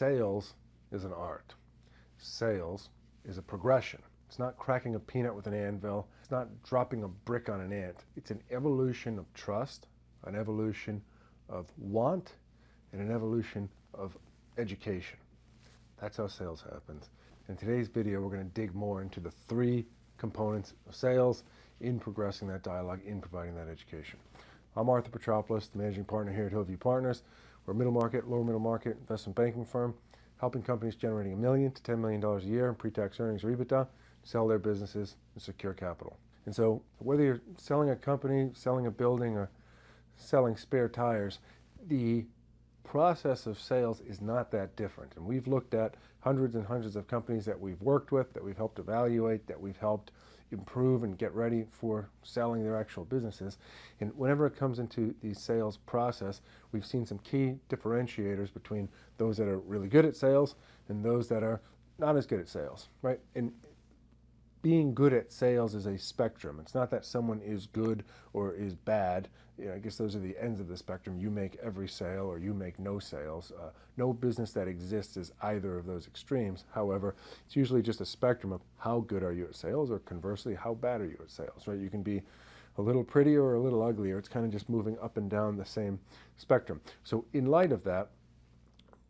Sales is an art. Sales is a progression. It's not cracking a peanut with an anvil. It's not dropping a brick on an ant. It's an evolution of trust, an evolution of want, and an evolution of education. That's how sales happens. In today's video, we're going to dig more into the three components of sales in progressing that dialogue, in providing that education. I'm Arthur Petropoulos, the managing partner here at Hillview Partners. We're a middle market, lower middle market investment banking firm, helping companies generating $1 million to $10 million a year in pre-tax earnings or EBITDA sell their businesses and secure capital. And so whether you're selling a company, selling a building, or selling spare tires, the process of sales is not that different. And we've looked at hundreds and hundreds of companies that we've worked with, that we've helped evaluate, that we've helped improve and get ready for selling their actual businesses. And whenever it comes into the sales process, we've seen some key differentiators between those that are really good at sales and those that are not as good at sales, right? And being good at sales is a spectrum. It's not that someone is good or is bad. I guess those are the ends of the spectrum. You make every sale or you make no sales. No business that exists is either of those extremes. However, it's usually just a spectrum of how good are you at sales, or conversely, how bad are you at sales, right? You can be a little prettier or a little uglier. It's kind of just moving up and down the same spectrum. So in light of that,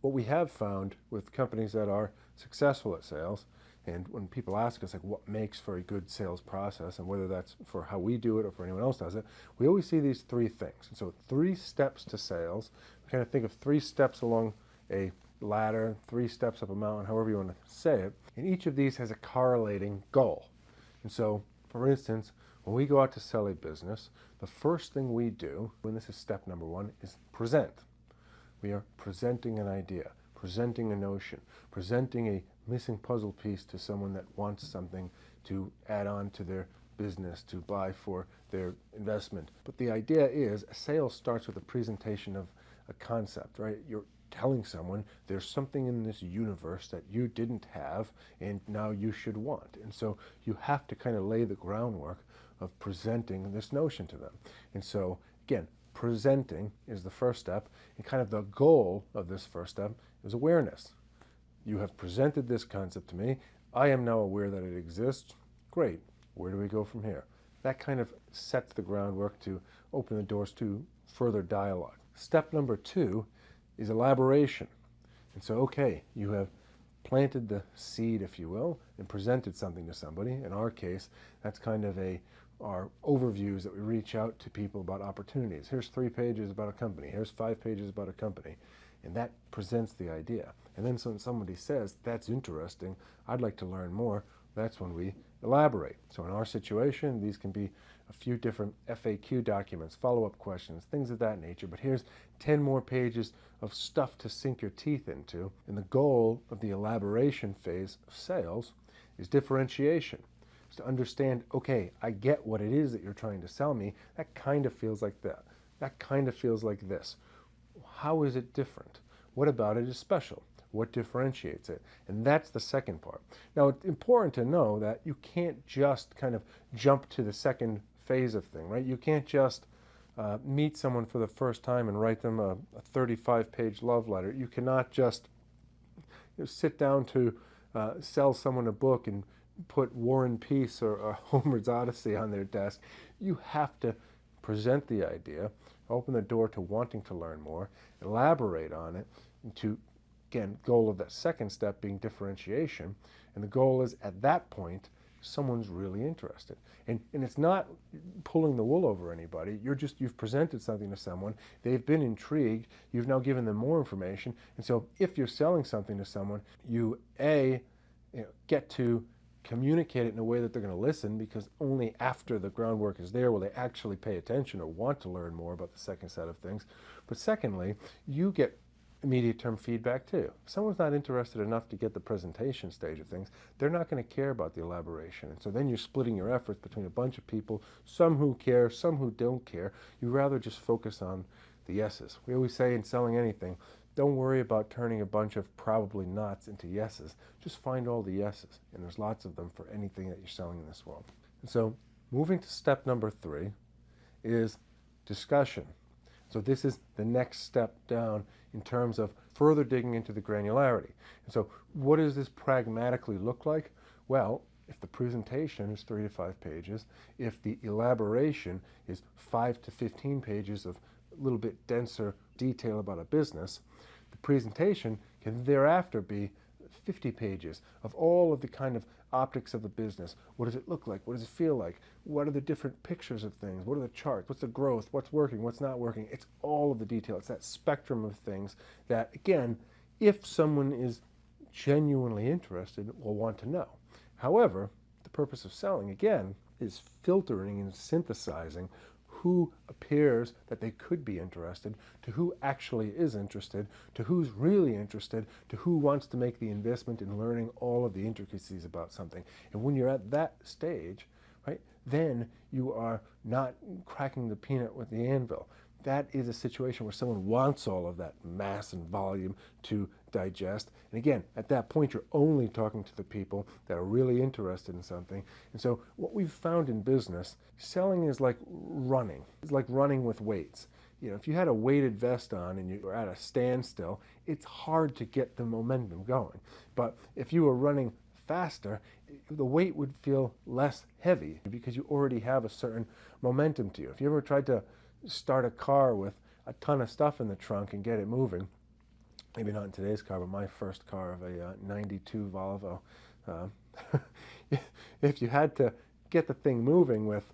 what we have found with companies that are successful at sales, and when people ask us, like, what makes for a good sales process, and whether that's for how we do it or for anyone else does it, we always see these three things. And so 3 steps to sales. We kind of think of 3 steps along a ladder, 3 steps up a mountain, however you want to say it. And each of these has a correlating goal. And so, for instance, when we go out to sell a business, the first thing we do, and this is step number 1, is present. We are presenting an idea, presenting a notion, presenting a missing puzzle piece to someone that wants something to add on to their business, to buy for their investment. But the idea is, a sale starts with a presentation of a concept, right? You're telling someone there's something in this universe that you didn't have and now you should want. And so you have to kind of lay the groundwork of presenting this notion to them. And so, again, presenting is the first step, and kind of the goal of this first step is awareness. You have presented this concept to me. I am now aware that it exists. Great. Where do we go from here? That kind of sets the groundwork to open the doors to further dialogue. Step number 2 is elaboration. And so, okay, you have planted the seed, if you will, and presented something to somebody. In our case, that's kind of our overviews that we reach out to people about opportunities. Here's 3 pages about a company. Here's 5 pages about a company. And that presents the idea. And then when somebody says, that's interesting, I'd like to learn more, that's when we elaborate. So in our situation, these can be a few different FAQ documents, follow-up questions, things of that nature. But here's 10 more pages of stuff to sink your teeth into. And the goal of the elaboration phase of sales is differentiation. It's to understand, okay, I get what it is that you're trying to sell me. That kind of feels like that. That kind of feels like this. How is it different? What about it is special? What differentiates it? And that's the second part. Now, it's important to know that you can't just kind of jump to the second phase of thing, right? You can't just meet someone for the first time and write them a 35-page love letter. You cannot just sit down to sell someone a book and put War and Peace or Homer's Odyssey on their desk. You have to present the idea, open the door to wanting to learn more, elaborate on it, and to, again, goal of that second step being differentiation. And the goal is, at that point, someone's really interested. And it's not pulling the wool over anybody. You've presented something to someone, they've been intrigued, you've now given them more information. And so if you're selling something to someone, you get to communicate it in a way that they're going to listen, because only after the groundwork is there will they actually pay attention or want to learn more about the second set of things. But secondly, you get immediate term feedback too. If someone's not interested enough to get the presentation stage of things, they're not going to care about the elaboration. And so then you're splitting your efforts between a bunch of people, some who care, some who don't care. You rather just focus on the yeses. We always say in selling anything, don't worry about turning a bunch of probably nots into yeses. Just find all the yeses, and there's lots of them for anything that you're selling in this world. And so moving to step number 3 is discussion. So this is the next step down in terms of further digging into the granularity. And so what does this pragmatically look like? Well, if the presentation is 3 to 5 pages, if the elaboration is 5 to 15 pages of a little bit denser detail about a business, the presentation can thereafter be 50 pages of all of the kind of optics of the business. What does it look like? What does it feel like? What are the different pictures of things? What are the charts? What's the growth? What's working? What's not working? It's all of the detail. It's that spectrum of things that, again, if someone is genuinely interested, will want to know. However, the purpose of selling, again, is filtering and synthesizing who appears that they could be interested, to who actually is interested, to who's really interested, to who wants to make the investment in learning all of the intricacies about something. And when you're at that stage, right, then you are not cracking the peanut with the anvil. That is a situation where someone wants all of that mass and volume to digest. And again, at that point, you're only talking to the people that are really interested in something. And so what we've found in business, selling is like running. It's like running with weights. You know, if you had a weighted vest on and you were at a standstill, it's hard to get the momentum going. But if you were running faster, the weight would feel less heavy because you already have a certain momentum to you. If you ever tried to start a car with a ton of stuff in the trunk and get it moving, maybe not in today's car, but my first car of a 92 Volvo, if you had to get the thing moving with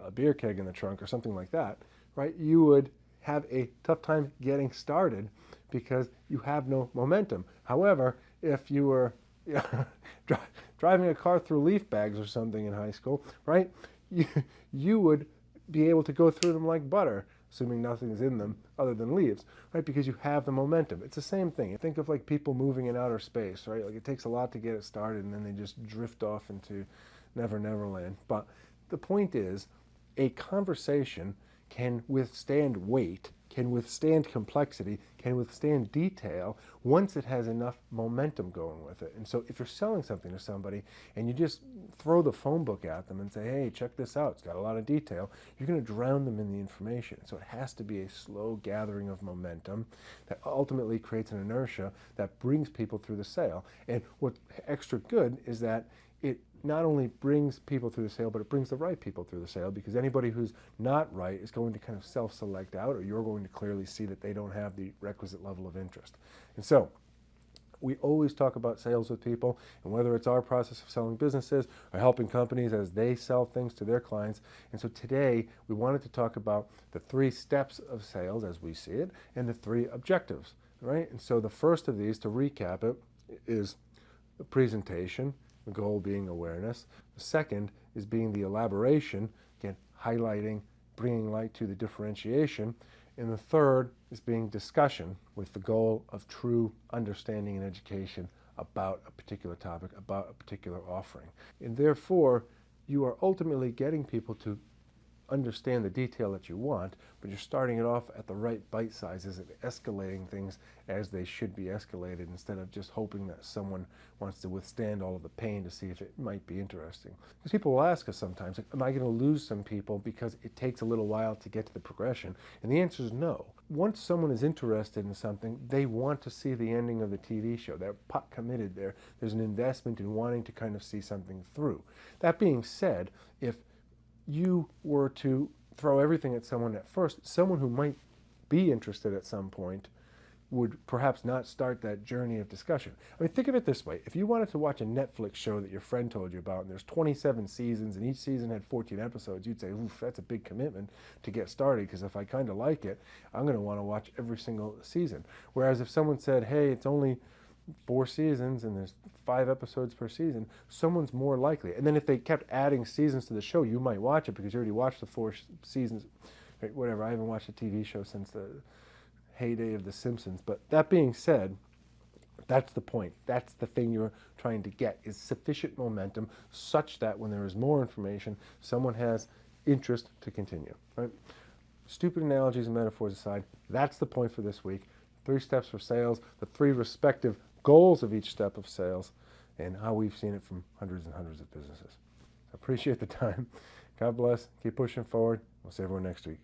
a beer keg in the trunk or something like that, right, you would have a tough time getting started because you have no momentum. However, if you were driving a car through leaf bags or something in high school, right, you would be able to go through them like butter, assuming nothing's in them other than leaves, right? Because you have the momentum. It's the same thing. You think of like people moving in outer space, right? Like it takes a lot to get it started and then they just drift off into Never Land. But the point is, a conversation can withstand weight, can withstand complexity, can withstand detail once it has enough momentum going with it. And so if you're selling something to somebody and you just throw the phone book at them and say, hey, check this out, it's got a lot of detail, you're going to drown them in the information. So it has to be a slow gathering of momentum that ultimately creates an inertia that brings people through the sale. And what's extra good is that it not only brings people through the sale, but it brings the right people through the sale, because anybody who's not right is going to kind of self-select out, or you're going to clearly see that they don't have the requisite level of interest. And so we always talk about sales with people, and whether it's our process of selling businesses or helping companies as they sell things to their clients. And so today we wanted to talk about the 3 steps of sales as we see it and the 3 objectives, right? And so the first of these, to recap it, is the presentation, the goal being awareness. The second is being the elaboration, again, highlighting, bringing light to the differentiation. And the third is being discussion, with the goal of true understanding and education about a particular topic, about a particular offering. And therefore, you are ultimately getting people to understand the detail that you want, but you're starting it off at the right bite sizes and escalating things as they should be escalated, instead of just hoping that someone wants to withstand all of the pain to see if it might be interesting. Because people will ask us sometimes, am I going to lose some people because it takes a little while to get to the progression? And the answer is no. Once someone is interested in something, they want to see the ending of the TV show. They're pot committed there. There's an investment in wanting to kind of see something through. That being said, if you were to throw everything at someone at first, someone who might be interested at some point would perhaps not start that journey of discussion. I mean, think of it this way. If you wanted to watch a Netflix show that your friend told you about, and there's 27 seasons, and each season had 14 episodes, you'd say, oof, that's a big commitment to get started, because if I kind of like it, I'm going to want to watch every single season. Whereas if someone said, hey, it's only 4 seasons and there's 5 episodes per season, someone's more likely. And then if they kept adding seasons to the show, you might watch it because you already watched the 4 seasons, right, whatever. I haven't watched a TV show since the heyday of The Simpsons. But that being said, that's the point. That's the thing you're trying to get, is sufficient momentum such that when there is more information, someone has interest to continue, right? Stupid analogies and metaphors aside, that's the point for this week. 3 steps for sales, the 3 respective goals of each step of sales, and how we've seen it from hundreds and hundreds of businesses. Appreciate the time. God bless. Keep pushing forward. We'll see everyone next week.